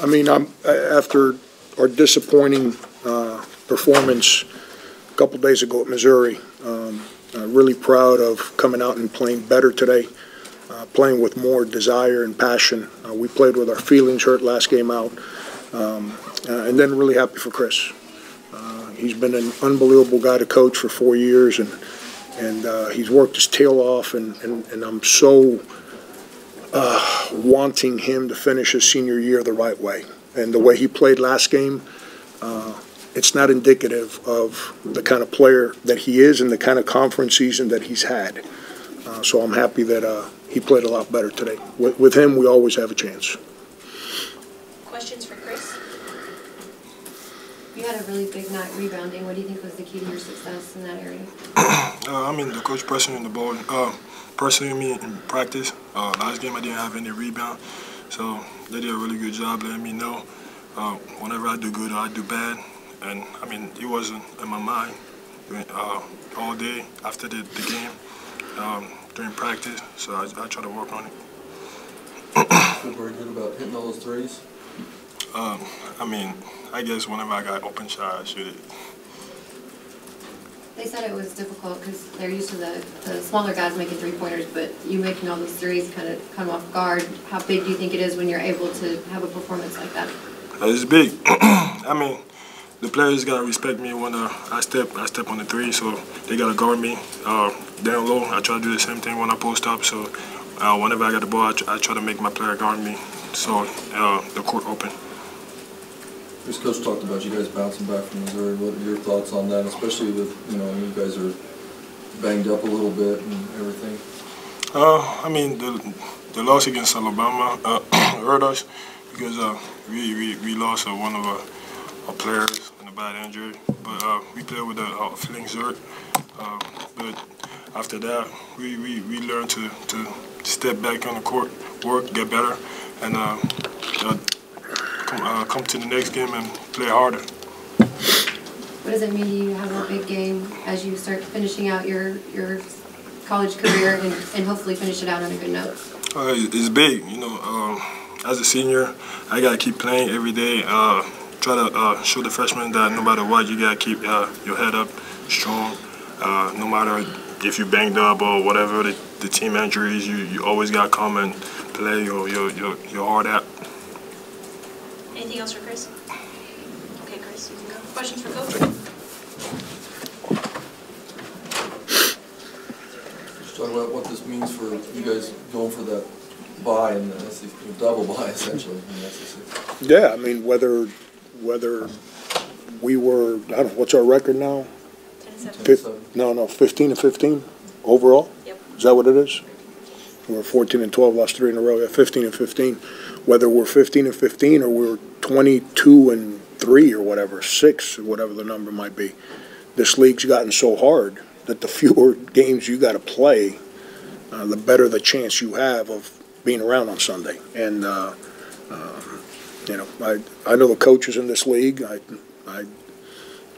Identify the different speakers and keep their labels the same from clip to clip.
Speaker 1: I mean, after our disappointing performance a couple days ago at Missouri, really proud of coming out and playing better today, playing with more desire and passion. We played with our feelings hurt last game out, and then really happy for Chris. He's been an unbelievable guy to coach for 4 years, and he's worked his tail off, and I'm so wanting him to finish his senior year the right way. And the way he played last game, it's not indicative of the kind of player that he is and the kind of conference season that he's had. So I'm happy that he played a lot better today. With him, we always have a chance.
Speaker 2: Questions for Chris?
Speaker 3: You had a really big night rebounding. What do you think was the key to your success in that area?
Speaker 4: I mean, the coach pressuring the ball. Personally, me in practice, last game I didn't have any rebound. So they did a really good job letting me know whenever I do good or I do bad. And, I mean, it wasn't in my mind all day after the game during practice. So I try to work on it.
Speaker 5: Feel very good about hitting all those threes?
Speaker 4: I mean, I guess whenever I got open shot, I shoot it.
Speaker 3: They said it was difficult because they're used to the smaller guys making three-pointers, but you making all those threes kind of come off guard. How big do you think it is when you're able to have a performance like that?
Speaker 4: It's big. I mean, the players got to respect me when I step on the three, so they got to guard me down low. I try to do the same thing when I post up, so whenever I got the ball, I try to make my player guard me so the court open.
Speaker 5: This coach talked about you guys bouncing back from Missouri. What are your thoughts on that, especially with, you guys are banged up a little bit and everything?
Speaker 4: I mean, the loss against Alabama hurt us because we lost one of our players in a bad injury. But we played with our feelings hurt. But after that, we learned to step back on the court, work, get better, and come to the next game and play harder.
Speaker 3: What does it mean to you to have a big game as you start finishing out your college career and hopefully finish it out on a good note?
Speaker 4: It's big, as a senior, I got to keep playing every day. Try to show the freshmen that no matter what, you got to keep your head up, strong. No matter if you're banged up or whatever, the team injuries, you always got to come and play your heart out.
Speaker 2: Anything else for Chris? Okay, Chris, you can go. Questions for Coach?
Speaker 5: Just talk about what this means for you guys going for that bye in the SEC, double bye essentially in the SEC.
Speaker 1: Yeah, I mean, whether we were, I don't know, what's our record now?
Speaker 2: 10-7.
Speaker 1: No, 15-15 overall?
Speaker 2: Yep.
Speaker 1: Is that what it is? We're 14-12, lost 3 in a row. Yeah, 15-15. Whether we're 15-15 or we're 22-3 or whatever, 6 or whatever the number might be, this league's gotten so hard that the fewer games you got to play, the better the chance you have of being around on Sunday. And I know the coaches in this league.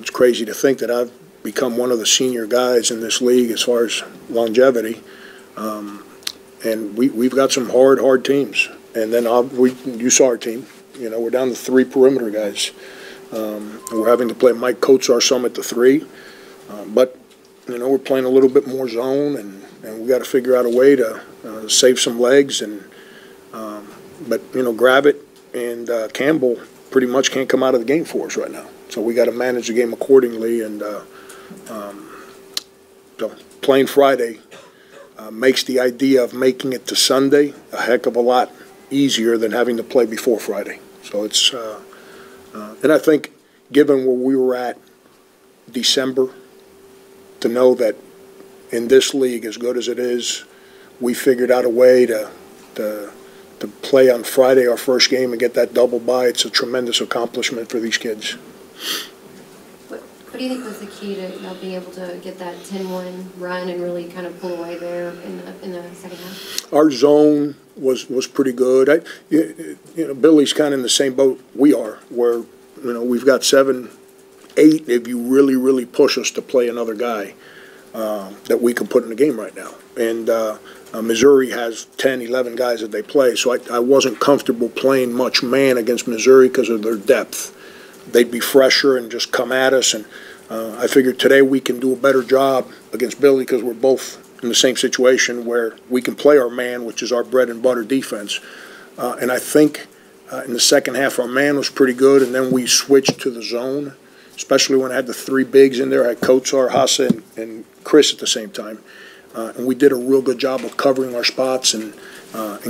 Speaker 1: It's crazy to think that I've become one of the senior guys in this league as far as longevity. And we've got some hard teams. And then you saw our team. We're down to 3 perimeter guys. And we're having to play Mike Kotsar some at the 3. But, we're playing a little bit more zone, and we got to figure out a way to save some legs. But Gravett and Campbell pretty much can't come out of the game for us right now. So we got to manage the game accordingly. And so playing Friday makes the idea of making it to Sunday a heck of a lot easier than having to play before Friday. So it's and I think given where we were at December, to know that in this league, as good as it is, we figured out a way to play on Friday our first game and get that double bye. It's a tremendous accomplishment for these kids.
Speaker 3: What do you think was the key to being able to get that 10-1 run and really kind of pull away there in the second half?
Speaker 1: Our zone was pretty good. Billy's kind of in the same boat we are, where we've got 7, 8 if you really push us to play another guy that we can put in the game right now. And Missouri has 10, 11 guys that they play, so I wasn't comfortable playing much man against Missouri because of their depth. They'd be fresher and just come at us, and I figured today we can do a better job against Billy because we're both in the same situation where we can play our man, which is our bread and butter defense. And I think in the second half our man was pretty good, and then we switched to the zone, especially when I had the three bigs in there. I had Kotsar, Hassa, and Chris at the same time. And we did a real good job of covering our spots and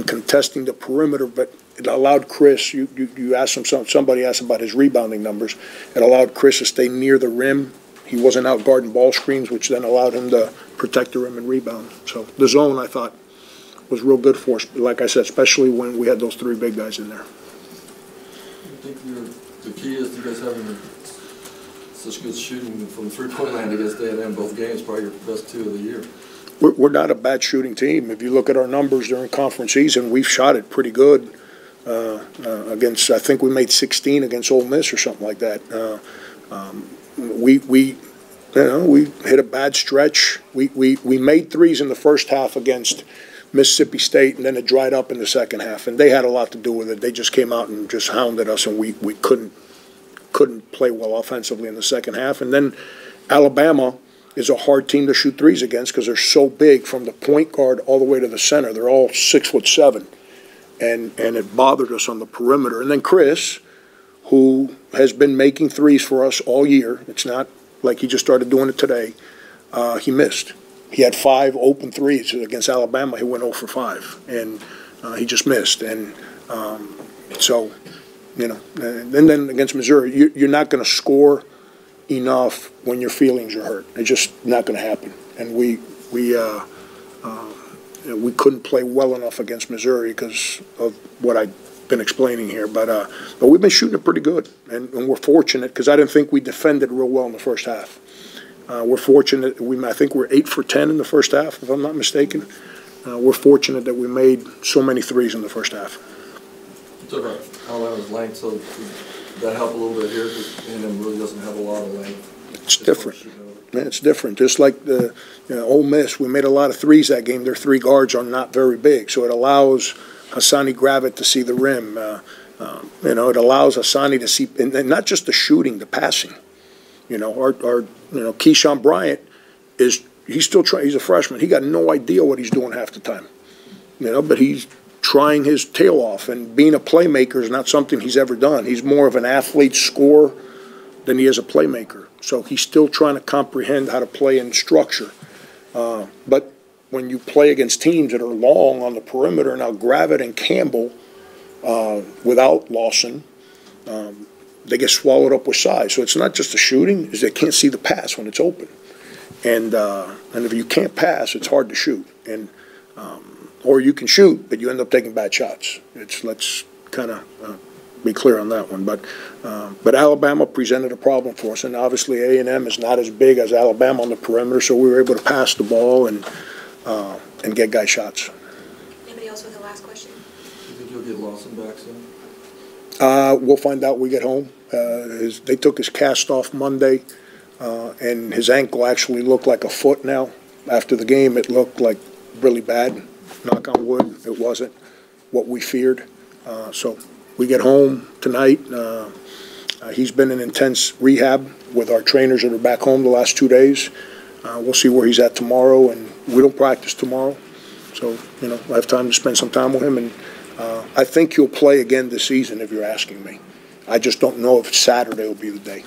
Speaker 1: contesting the perimeter, but it allowed Chris, you asked him, somebody asked about his rebounding numbers, it allowed Chris to stay near the rim. He wasn't out guarding ball screens, which then allowed him to protect the rim and rebound. So the zone, I thought, was real good for us, like I said, especially when we had those three big guys in there.
Speaker 5: I think the key is you guys having such good shooting from three-point land against A&M, both games, probably your best two of the year.
Speaker 1: We're not a bad shooting team. If you look at our numbers during conference season, we've shot it pretty good against, I think we made 16 against Ole Miss or something like that. We hit a bad stretch. We made threes in the first half against Mississippi State, and then it dried up in the second half, and they had a lot to do with it. They just came out and just hounded us, and we couldn't play well offensively in the second half. And then Alabama is a hard team to shoot threes against because they're so big from the point guard all the way to the center. They're all 6'7", and it bothered us on the perimeter. And then Chris, who has been making threes for us all year, it's not like he just started doing it today, he missed. He had 5 open threes against Alabama. He went 0 for 5, and he just missed. And so, you know, and then against Missouri, you're not going to score enough when your feelings are hurt. It's just not going to happen. And we couldn't play well enough against Missouri because of what I've been explaining here. But we've been shooting it pretty good, and we're fortunate because I didn't think we defended real well in the first half. We're fortunate. I think we're 8 for 10 in the first half, if I'm not mistaken. We're fortunate that we made so many threes in the first half.
Speaker 5: You talk about Alabama's length, so that help a little bit here because A&M really doesn't have a lot of length.
Speaker 1: It's different. Man, it's different. Just like the Ole Miss, we made a lot of threes that game. Their three guards are not very big, so it allows Hassani Gravett to see the rim. It allows Hassani to see, and not just the shooting, the passing. Keyshawn Bryant he's still trying. He's a freshman. He got no idea what he's doing half the time. But he's trying his tail off, and being a playmaker is not something he's ever done. He's more of an athlete scorer than he is a playmaker. So he's still trying to comprehend how to play in structure. But when you play against teams that are long on the perimeter, now Gravett and Campbell, without Lawson, they get swallowed up with size. So it's not just the shooting, is they can't see the pass when it's open. And if you can't pass, it's hard to shoot. And or you can shoot, but you end up taking bad shots. Let's kind of be clear on that one. But Alabama presented a problem for us, and obviously A&M is not as big as Alabama on the perimeter, so we were able to pass the ball and get guy shots.
Speaker 2: Anybody else with the last question?
Speaker 5: Do you think you'll get Lawson back soon?
Speaker 1: We'll find out when we get home. They took his cast off Monday, and his ankle actually looked like a foot now. After the game, it looked like really bad. Knock on wood, it wasn't what we feared. So we get home tonight. He's been in intense rehab with our trainers that are back home the last 2 days. We'll see where he's at tomorrow, and we don't practice tomorrow. So, I have time to spend some time with him, and I think he'll play again this season if you're asking me. I just don't know if Saturday will be the day.